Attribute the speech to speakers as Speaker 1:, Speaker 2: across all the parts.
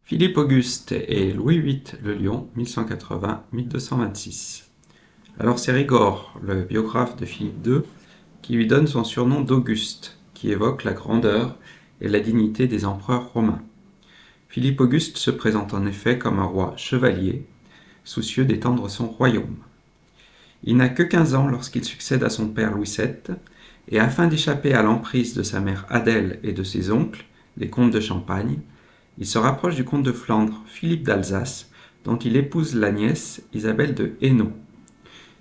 Speaker 1: Philippe Auguste et Louis VIII le Lion, 1180-1226. Alors c'est Rigord, le biographe de Philippe II, qui lui donne son surnom d'Auguste, qui évoque la grandeur et la dignité des empereurs romains. Philippe Auguste se présente en effet comme un roi chevalier, soucieux d'étendre son royaume. Il n'a que 15 ans lorsqu'il succède à son père Louis VII, et afin d'échapper à l'emprise de sa mère Adèle et de ses oncles, les comtes de Champagne, il se rapproche du comte de Flandre, Philippe d'Alsace, dont il épouse la nièce Isabelle de Hainaut.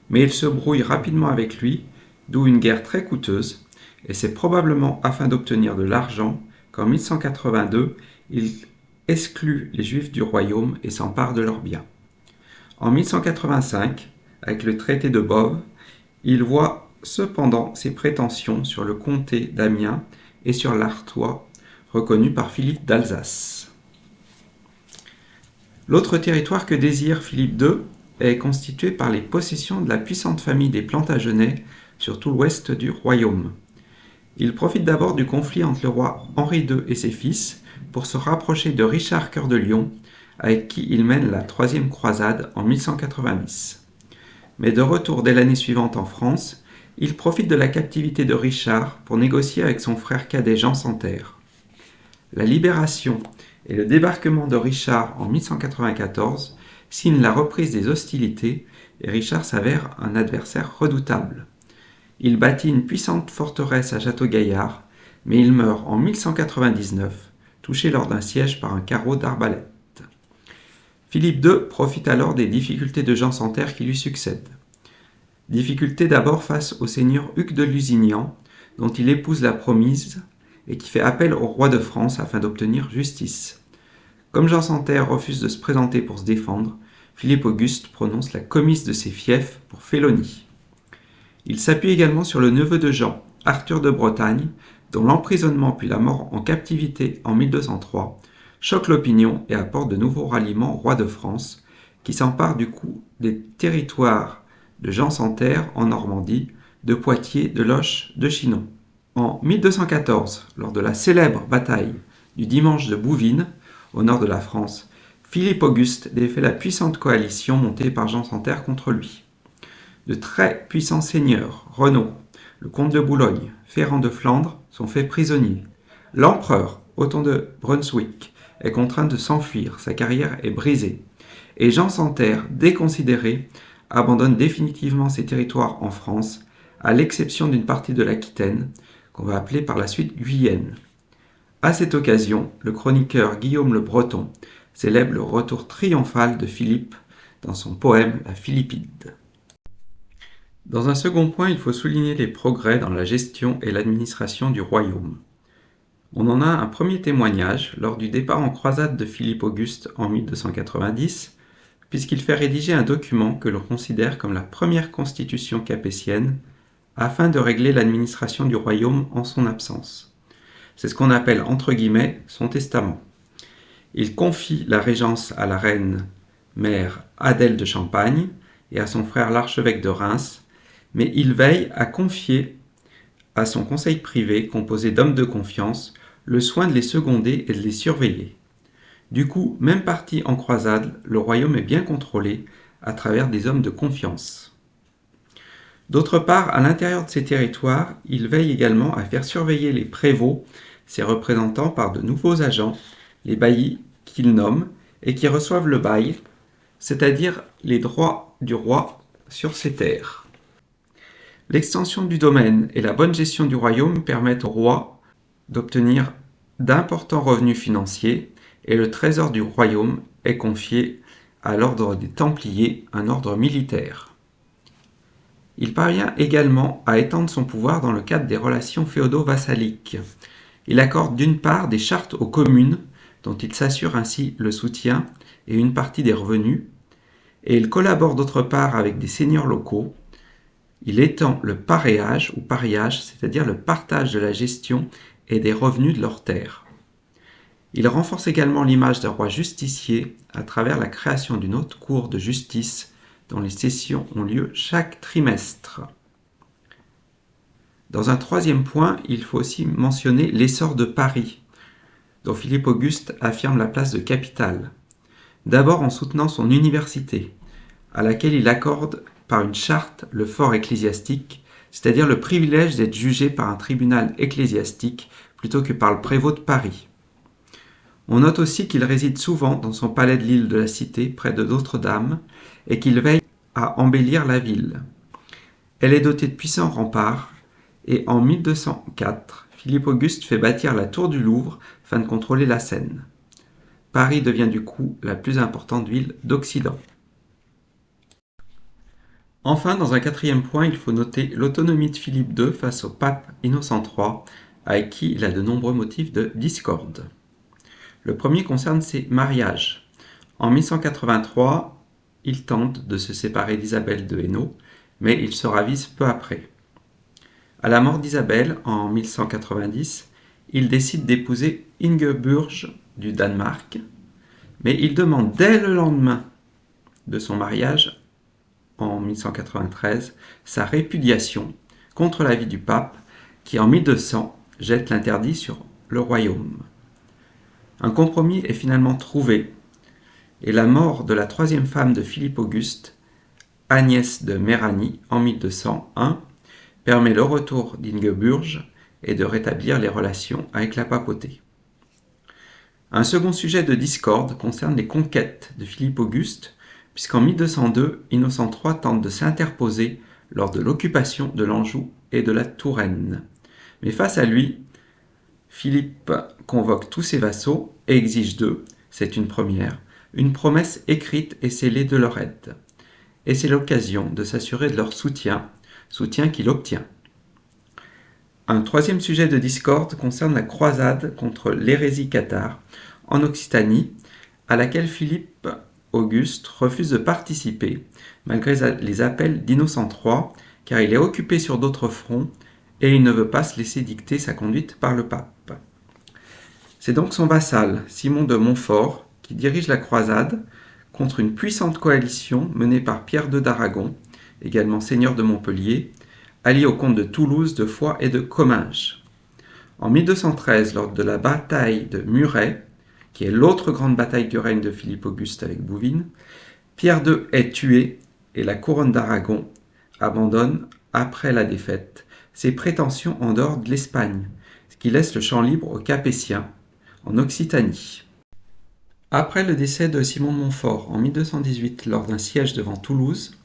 Speaker 1: Mais il se brouille rapidement avec lui, d'où une guerre très coûteuse, et c'est probablement afin d'obtenir de l'argent qu'en 1182, il exclut les Juifs du royaume et s'empare de leurs biens. En 1185, avec le traité de Bove, il voit cependant ses prétentions sur le comté d'Amiens et sur l'Artois, reconnu par Philippe d'Alsace. L'autre territoire que désire Philippe II est constitué par les possessions de la puissante famille des Plantagenets sur tout l'ouest du royaume. Il profite d'abord du conflit entre le roi Henri II et ses fils pour se rapprocher de Richard Cœur de Lion, avec qui il mène la troisième croisade en 1190. Mais de retour dès l'année suivante en France, il profite de la captivité de Richard pour négocier avec son frère cadet Jean Santerre. La libération et le débarquement de Richard en 1194 signent la reprise des hostilités et Richard s'avère un adversaire redoutable. Il bâtit une puissante forteresse à Château-Gaillard, mais il meurt en 1199, touché lors d'un siège par un carreau d'arbalète. Philippe II profite alors des difficultés de Jean Santerre qui lui succède. Difficultés d'abord face au seigneur Hugues de Lusignan, dont il épouse la promise et qui fait appel au roi de France afin d'obtenir justice. Comme Jean Santerre refuse de se présenter pour se défendre, Philippe Auguste prononce la comice de ses fiefs pour félonie. Il s'appuie également sur le neveu de Jean, Arthur de Bretagne, dont l'emprisonnement puis la mort en captivité en 1203 choque l'opinion et apporte de nouveaux ralliements au roi de France, qui s'empare du coup des territoires de Jean Santerre en Normandie, de Poitiers, de Loches, de Chinon. En 1214, lors de la célèbre bataille du dimanche de Bouvines, au nord de la France, Philippe Auguste défait la puissante coalition montée par Jean Santerre contre lui. De très puissants seigneurs, Renaud, le comte de Boulogne, Ferrand de Flandre, sont faits prisonniers. L'empereur, Othon de Brunswick, est contraint de s'enfuir, sa carrière est brisée. Et Jean Santerre, déconsidéré, abandonne définitivement ses territoires en France, à l'exception d'une partie de l'Aquitaine, qu'on va appeler par la suite Guyenne. À cette occasion, le chroniqueur Guillaume le Breton célèbre le retour triomphal de Philippe dans son poème La Philippide. Dans un second point, il faut souligner les progrès dans la gestion et l'administration du royaume. On en a un premier témoignage lors du départ en croisade de Philippe Auguste en 1290, puisqu'il fait rédiger un document que l'on considère comme la première constitution capétienne, afin de régler l'administration du royaume en son absence. C'est ce qu'on appelle entre guillemets son testament. Il confie la régence à la reine mère Adèle de Champagne et à son frère l'archevêque de Reims, mais il veille à confier à son conseil privé, composé d'hommes de confiance, le soin de les seconder et de les surveiller. Du coup, même parti en croisade, le royaume est bien contrôlé à travers des hommes de confiance. D'autre part, à l'intérieur de ces territoires, il veille également à faire surveiller les prévôts, ses représentants par de nouveaux agents, les baillis qu'il nomme et qui reçoivent le bail, c'est-à-dire les droits du roi sur ses terres. L'extension du domaine et la bonne gestion du royaume permettent au roi d'obtenir d'importants revenus financiers et le trésor du royaume est confié à l'ordre des Templiers, un ordre militaire. Il parvient également à étendre son pouvoir dans le cadre des relations féodo-vassaliques. Il accorde d'une part des chartes aux communes, dont il s'assure ainsi le soutien et une partie des revenus, et il collabore d'autre part avec des seigneurs locaux. Il étend le paréage ou pariage, c'est-à-dire le partage de la gestion et des revenus de leurs terres. Il renforce également l'image d'un roi justicier à travers la création d'une haute cour de justice dont les sessions ont lieu chaque trimestre. Dans un troisième point, il faut aussi mentionner l'essor de Paris. dont Philippe Auguste affirme la place de capitale. D'abord en soutenant son université, à laquelle il accorde par une charte le fort ecclésiastique, c'est-à-dire le privilège d'être jugé par un tribunal ecclésiastique plutôt que par le prévôt de Paris. On note aussi qu'il réside souvent dans son palais de l'île de la Cité, près de Notre-Dame, et qu'il veille à embellir la ville. Elle est dotée de puissants remparts, et en 1204, Philippe Auguste fait bâtir la tour du Louvre afin de contrôler la Seine. Paris devient du coup la plus importante ville d'Occident. Enfin, dans un quatrième point, il faut noter l'autonomie de Philippe II face au pape Innocent III, avec qui il a de nombreux motifs de discorde. Le premier concerne ses mariages. En 1183, il tente de se séparer d'Isabelle de Hainaut, mais il se ravise peu après. À la mort d'Isabelle, en 1190, il décide d'épouser Ingeburge du Danemark, mais il demande dès le lendemain de son mariage, en 1193, sa répudiation contre l'avis du pape, qui en 1200 jette l'interdit sur le royaume. Un compromis est finalement trouvé, et la mort de la troisième femme de Philippe Auguste, Agnès de Méranie, en 1201, permet le retour d'Ingeburge et de rétablir les relations avec la papauté. Un second sujet de discorde concerne les conquêtes de Philippe Auguste, puisqu'en 1202, Innocent III tente de s'interposer lors de l'occupation de l'Anjou et de la Touraine. Mais face à lui, Philippe convoque tous ses vassaux et exige d'eux, c'est une première, une promesse écrite et scellée de leur aide. Et c'est l'occasion de s'assurer de leur soutien qu'il obtient. Un troisième sujet de discorde concerne la croisade contre l'hérésie cathare en Occitanie, à laquelle Philippe Auguste refuse de participer, malgré les appels d'Innocent III, car il est occupé sur d'autres fronts et il ne veut pas se laisser dicter sa conduite par le pape. C'est donc son vassal, Simon de Montfort, qui dirige la croisade contre une puissante coalition menée par Pierre II d'Aragon, également seigneur de Montpellier, allié aux comtes de Toulouse, de Foix et de Comminges. En 1213, lors de la bataille de Muret, qui est l'autre grande bataille du règne de Philippe Auguste avec Bouvines, Pierre II est tué et la couronne d'Aragon abandonne, après la défaite, ses prétentions en dehors de l'Espagne, ce qui laisse le champ libre aux Capétiens, en Occitanie. Après le décès de Simon de Montfort en 1218 lors d'un siège devant Toulouse,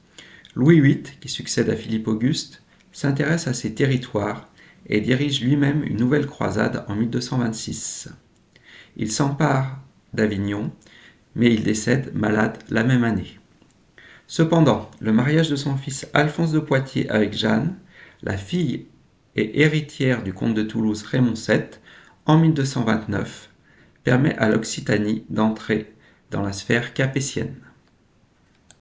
Speaker 1: Louis VIII, qui succède à Philippe Auguste, s'intéresse à ces territoires et dirige lui-même une nouvelle croisade en 1226. Il s'empare d'Avignon, mais il décède malade la même année. Cependant, le mariage de son fils Alphonse de Poitiers avec Jeanne, la fille et héritière du comte de Toulouse Raymond VII, en 1229, permet à l'Occitanie d'entrer dans la sphère capétienne.